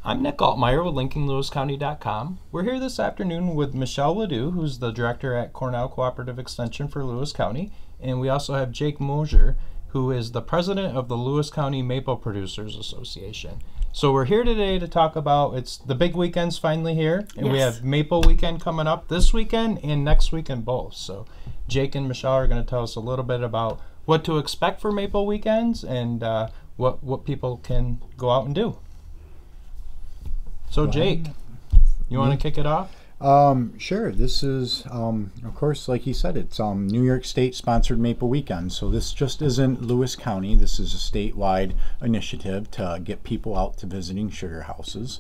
I'm Nick Altmeyer with linkinglewiscounty.com. We're here this afternoon with Michele Ledoux, who's the director at Cornell Cooperative Extension for Lewis County, and we also have Jake Moser, who is the president of the Lewis County Maple Producers Association. So we're here today to talk about, it's the big weekend's finally here, and we have Maple Weekend coming up this weekend and next weekend both. So Jake and Michele are going to tell us a little bit about what to expect for Maple Weekends and what people can go out and do. So Jake, you want to kick it off? Sure. This is, of course, like he said, it's New York State sponsored Maple Weekend. So this just isn't Lewis County. This is a statewide initiative to get people out to visiting sugar houses.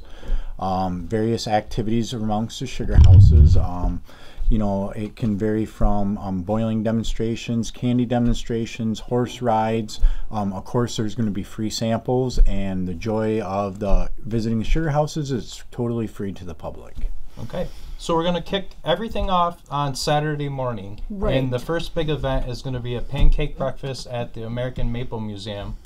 Various activities amongst the sugar houses. You know, it can vary from boiling demonstrations, candy demonstrations, horse rides. Of course, there's going to be free samples, and the joy of the visiting the sugar houses is totally free to the public. Okay, so we're going to kick everything off on Saturday morning. Right. And the first big event is going to be a pancake breakfast at the American Maple Museum,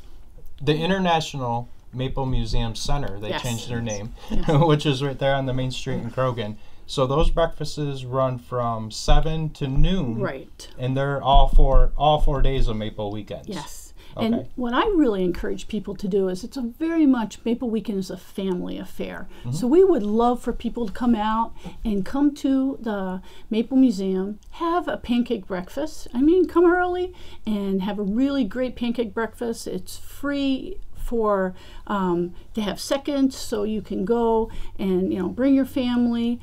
the International Maple Museum Center. They changed their name, which is right there on the main street in Krogan. So those breakfasts run from 7 to noon. Right. And they're all 4 days of Maple Weekends. Yes. Okay. And what I really encourage people to do is it's a very much, Maple Weekend is a family affair. So we would love for people to come out and come to the Maple Museum, have a pancake breakfast. I mean, come early and have a really great pancake breakfast. It's free for to have seconds, so you can go and bring your family,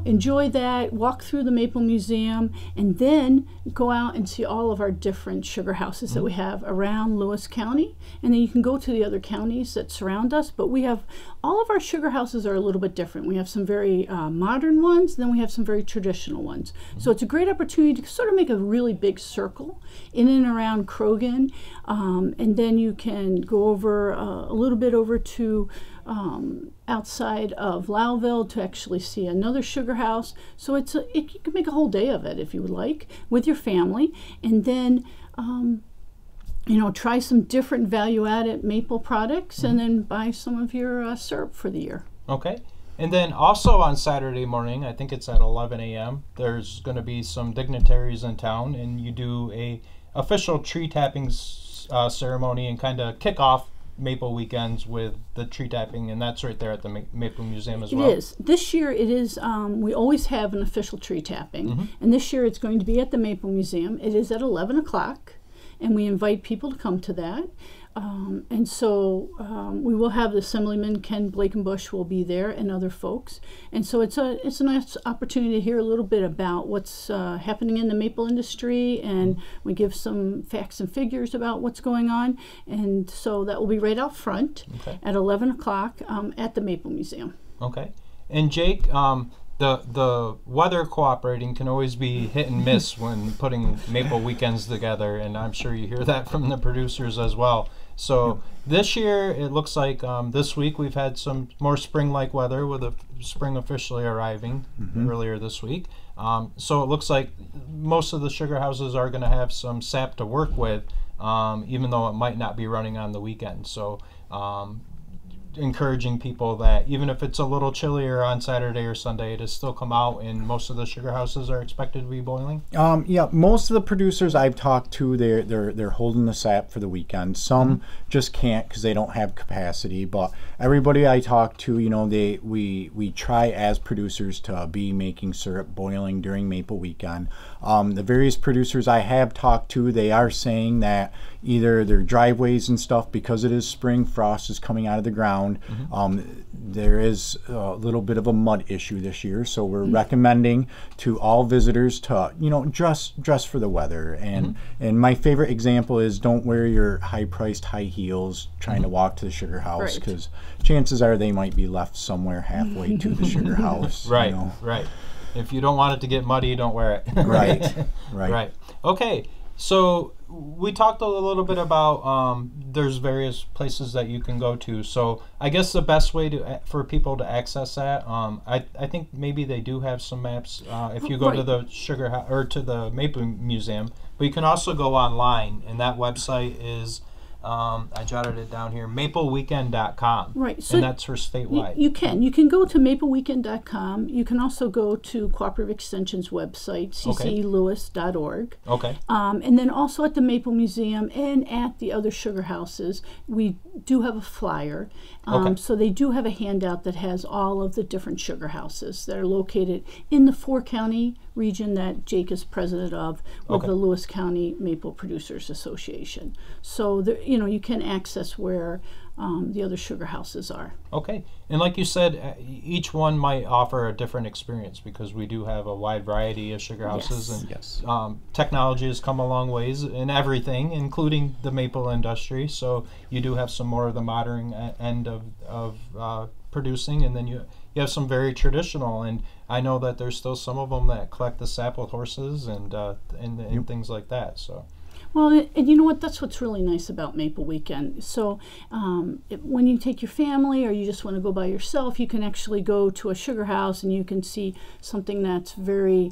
enjoy that, walk through the Maple Museum, and then go out and see all of our different sugar houses that we have around Lewis County. And then you can go to the other counties that surround us, but we have all of our sugar houses are a little bit different. We have some very modern ones, then we have some very traditional ones. So it's a great opportunity to sort of make a really big circle in and around Krogan, and then you can go over a little bit over to outside of Lowville to actually see another sugar house. So you can make a whole day of it if you would like with your family, and then try some different value-added maple products, and then buy some of your syrup for the year. Okay. And then also on Saturday morning, I think it's at 11 a.m., there's going to be some dignitaries in town, and you do a official tree tapping ceremony and kind of kick off Maple Weekends with the tree tapping, and that's right there at the Maple Museum as well. It is. This year it is, we always have an official tree tapping, and this year it's going to be at the Maple Museum. It is at 11 o'clock, and we invite people to come to that. And so we will have the Assemblyman Ken Blakenbush will be there, and other folks. And so it's a nice opportunity to hear a little bit about what's happening in the maple industry, and we give some facts and figures about what's going on. And so that will be right out front at 11 o'clock at the Maple Museum. Okay. And Jake, the weather cooperating can always be hit and miss when putting Maple Weekends together, and I'm sure you hear that from the producers as well. So this year, it looks like this week we've had some more spring-like weather, with the spring officially arriving earlier this week. So it looks like most of the sugar houses are going to have some sap to work with, even though it might not be running on the weekend. So encouraging people that even if it's a little chillier on Saturday or Sunday, to still come out, and most of the sugar houses are expected to be boiling. Yeah, most of the producers I've talked to, they're holding the sap for the weekend. Some just can't because they don't have capacity. But everybody I talk to, we try as producers to be making syrup boiling during Maple Weekend. The various producers I have talked to, they are saying that either their driveways and stuff, because it is spring, frost is coming out of the ground. There is a little bit of a mud issue this year, so we're recommending to all visitors to dress for the weather. And my favorite example is, don't wear your high-priced high heels trying to walk to the sugar house, because chances are they might be left somewhere halfway to the sugar house. Right. If you don't want it to get muddy, don't wear it. Right. Okay. So we talked a little bit about there's various places that you can go to. So I guess the best way for people to access that, I think maybe they do have some maps if you go to the sugar or to the Maple Museum, but you can also go online, and that website is I jotted it down here, mapleweekend.com. Right. So and that's for statewide. You can go to mapleweekend.com. You can also go to Cooperative Extension's website, cclewis.org. Okay. And then also at the Maple Museum and at the other sugar houses, we do have a flyer. Okay. So they do have a handout that has all of the different sugar houses that are located in the 4-county region that Jake is president of with Okay. the Lewis County Maple Producers Association. So there, you can access where the other sugar houses are. Okay. And like you said, each one might offer a different experience because we do have a wide variety of sugar houses. Yes. And Yes. Technology has come a long ways in everything, including the maple industry. So you do have some more of the modern end of producing, and then you have some very traditional. And I know that there's still some of them that collect the sap with horses and things like that. So. Well, and you know what? That's what's really nice about Maple Weekend. So when you take your family or you just want to go by yourself, you can actually go to a sugar house and you can see something that's very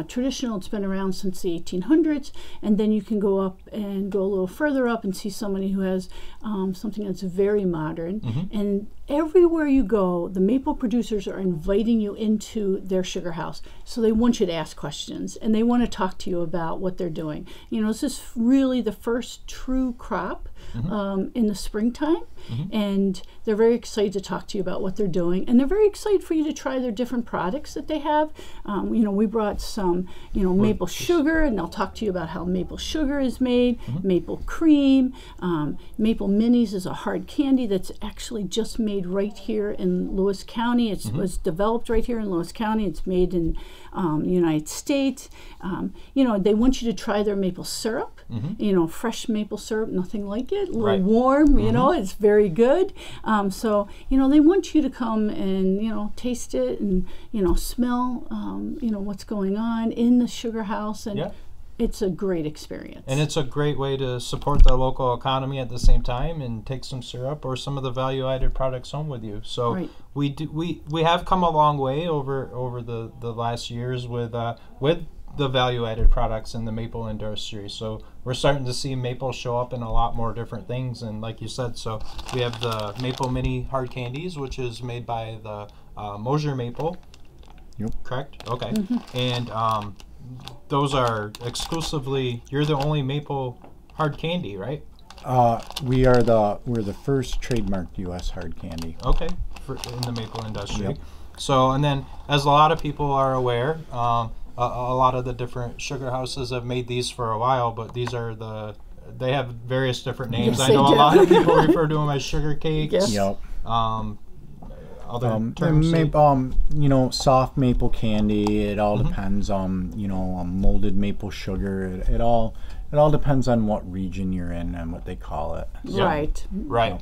traditional. It's been around since the 1800s. And then you can go up and go a little further up and see somebody who has something that's very modern. Mm-hmm. And everywhere you go, the maple producers are inviting you into their sugar house. So they want you to ask questions and they want to talk to you about what they're doing. This is really the first true crop in the springtime. Mm-hmm. And they're very excited to talk to you about what they're doing. And they're very excited for you to try their different products that they have. We brought some, maple sugar, and they'll talk to you about how maple sugar is made, maple cream. Maple minis is a hard candy that's actually just made right here in Lewis County. It was developed right here in Lewis County. It's made in the United States. They want you to try their maple syrup. Fresh maple syrup, nothing like it. A little Right. warm, it's very good. So they want you to come and taste it and smell what's going on in the sugar house, and Yeah. it's a great experience. And it's a great way to support the local economy at the same time and take some syrup or some of the value-added products home with you. So Right. we have come a long way over the last years with the value-added products in the maple industry. So we're starting to see maple show up in a lot more different things. And like you said, so we have the Maple Mini Hard Candies, which is made by the Moser maple. Yep. Correct? Okay. And those are exclusively, you're the only maple hard candy, right? We're the first trademarked U.S. hard candy. Okay, in the maple industry. Yep. So, and then as a lot of people are aware, a lot of the different sugar houses have made these for a while, but these are they have various different names. Yes, I know they a do. lot of people refer to them as sugar cakes. Yes. Yep. Other terms. Soft maple candy. It all depends on molded maple sugar. It all depends on what region you're in and what they call it. Yeah. Right. Right.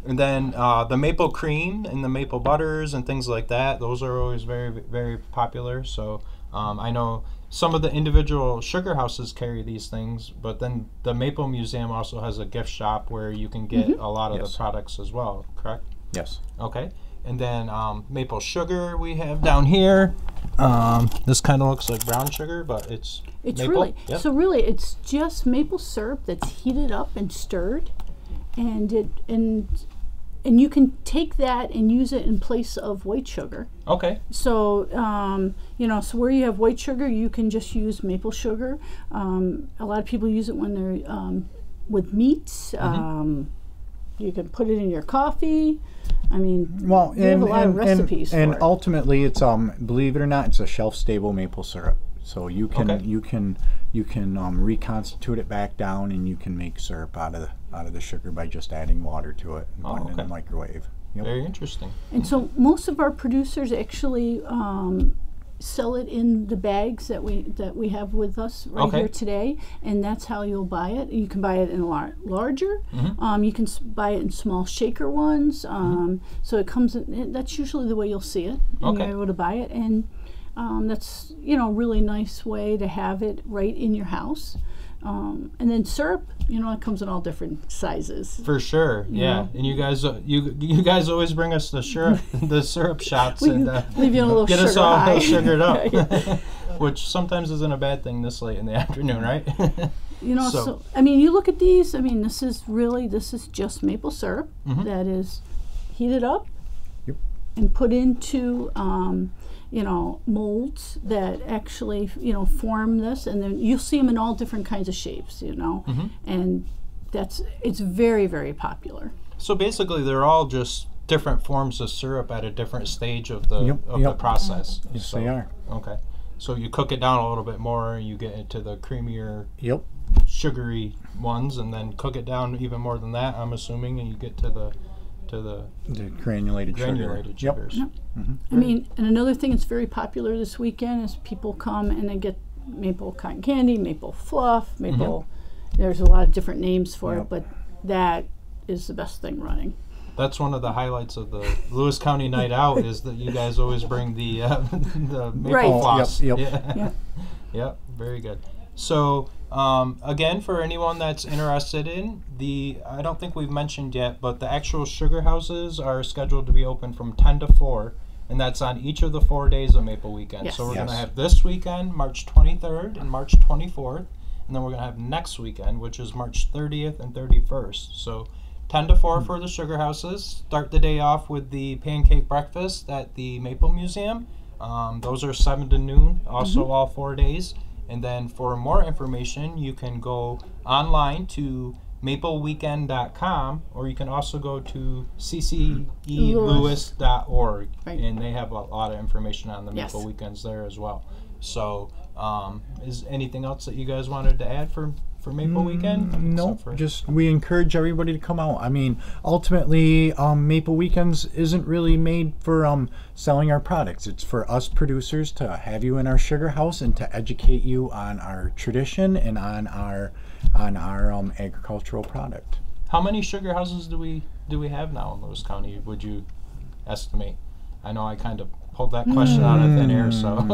And then the maple cream and the maple butters and things like that, those are always very, very popular. So I know some of the individual sugar houses carry these things, but then the Maple Museum also has a gift shop where you can get a lot of Yes. the products as well, correct? Yes. Okay. And then maple sugar we have down here. This kind of looks like brown sugar, but it's maple. Really, Yep. so really it's just maple syrup that's heated up and stirred, and you can take that and use it in place of white sugar. Okay. So, so where you have white sugar, you can just use maple sugar. A lot of people use it when they're with meats. You can put it in your coffee. I mean, Well, we have a lot of recipes and for it. ultimately, it's believe it or not, it's a shelf-stable maple syrup. So you can Okay. you can reconstitute it back down, and you can make syrup out of the sugar by just adding water to it and Oh, putting it in okay. the microwave. Yep. Very interesting. And so most of our producers actually sell it in the bags that we have with us right Okay. here today, and that's how you'll buy it. You can buy it in larger. You can buy it in small shaker ones. So it comes in. That's usually the way you'll see it, and Okay. you're able to buy it. And that's a really nice way to have it right in your house. And then syrup, it comes in all different sizes. For sure, yeah. know. And you guys always bring us the syrup shots We and leave you on a little get sugar us all high. sugared up. which sometimes isn't a bad thing this late in the afternoon, right? You know, so I mean, you look at these. I mean, this is just maple syrup that is heated up and put into you know, molds that actually, you know, form this, and then you'll see them in all different kinds of shapes, you know, and it's very, very popular. So basically, they're all just different forms of syrup at a different stage of the the process. Yes, so, they are. Okay, so you cook it down a little bit more, you get into the creamier, sugary ones, and then cook it down even more than that, I'm assuming, and you get to the granulated sugars. I mean, and another thing that's very popular this weekend is people come and they get maple cotton candy, maple fluff, maple. There's a lot of different names for it, but that is the best thing running. That's one of the highlights of the Lewis County Night Out is that you guys always bring the maple floss. Yep, very good. So again, for anyone that's interested in I don't think we've mentioned yet, but the actual sugar houses are scheduled to be open from 10 to 4, and that's on each of the 4 days of Maple Weekend. So we're going to have this weekend, March 23rd and March 24th, and then we're going to have next weekend, which is March 30th and 31st. So 10 to 4 for the sugar houses. Start the day off with the pancake breakfast at the Maple Museum. Those are 7 to noon, also all 4 days. And then for more information, you can go online to mapleweekend.com, or you can also go to ccelewis.org, and they have a lot of information on the Maple Weekends there as well. So is anything else that you guys wanted to add for Maple Weekend? No, just we encourage everybody to come out. I mean, ultimately, Maple Weekends isn't really made for selling our products. It's for us producers to have you in our sugar house and to educate you on our tradition and on our agricultural product. How many sugar houses do we have now in Lewis County, would you estimate? I know I kind of pulled that question out of thin air, so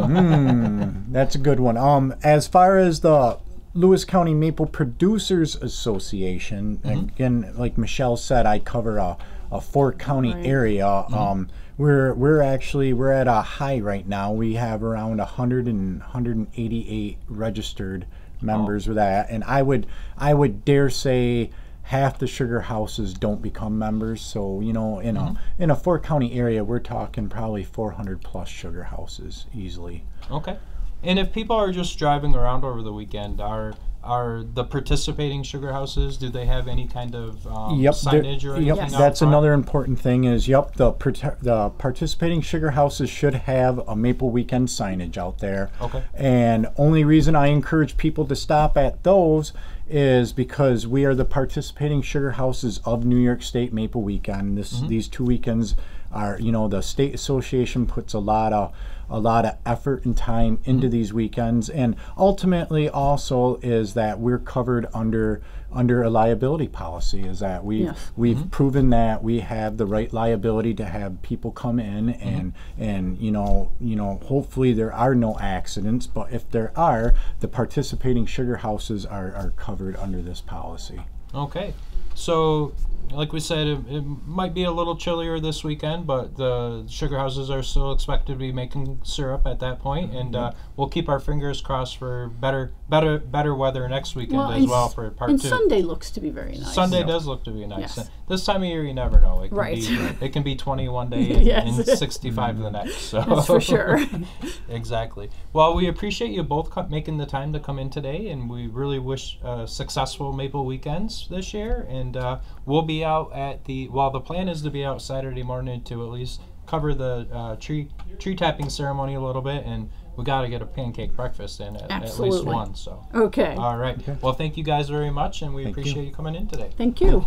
that's a good one. As far as the Lewis County Maple Producers Association, again, like Michele said, I cover a 4-county area. We're at a high right now. We have around 188 registered members with that, and I would dare say half the sugar houses don't become members. So you know, in a 4-county area, we're talking probably 400 plus sugar houses easily. Okay. And if people are just driving around over the weekend, are the participating sugar houses, do they have any kind of signage or anything? That's another important thing is, the participating sugar houses should have a Maple Weekend signage out there. Okay. And only reason I encourage people to stop at those is because we are the participating sugar houses of New York State Maple Weekend. These 2 weekends are, you know, the state association puts a lot of effort and time into these weekends, and ultimately also is that we're covered under a liability policy. Is that we've proven that we have the right liability to have people come in and you know hopefully there are no accidents, but if there are, the participating sugar houses are covered under this policy. Okay, so like we said, it might be a little chillier this weekend, but the sugar houses are still expected to be making syrup at that point, and we'll keep our fingers crossed for better weather next weekend as well for part 2. And Sunday looks to be very nice. Sunday does look to be nice. Yes. This time of year, you never know. It can be 20 one day and 65 the next. So. That's for sure. Exactly. Well, we appreciate you both making the time to come in today, and we really wish successful Maple Weekends this year, and we'll be out at the plan is to be out Saturday morning to at least cover the tree tapping ceremony a little bit, and we got to get a pancake breakfast in at least one. So okay. All right. Okay. Well, thank you guys very much, and we appreciate you coming in today. Thank you.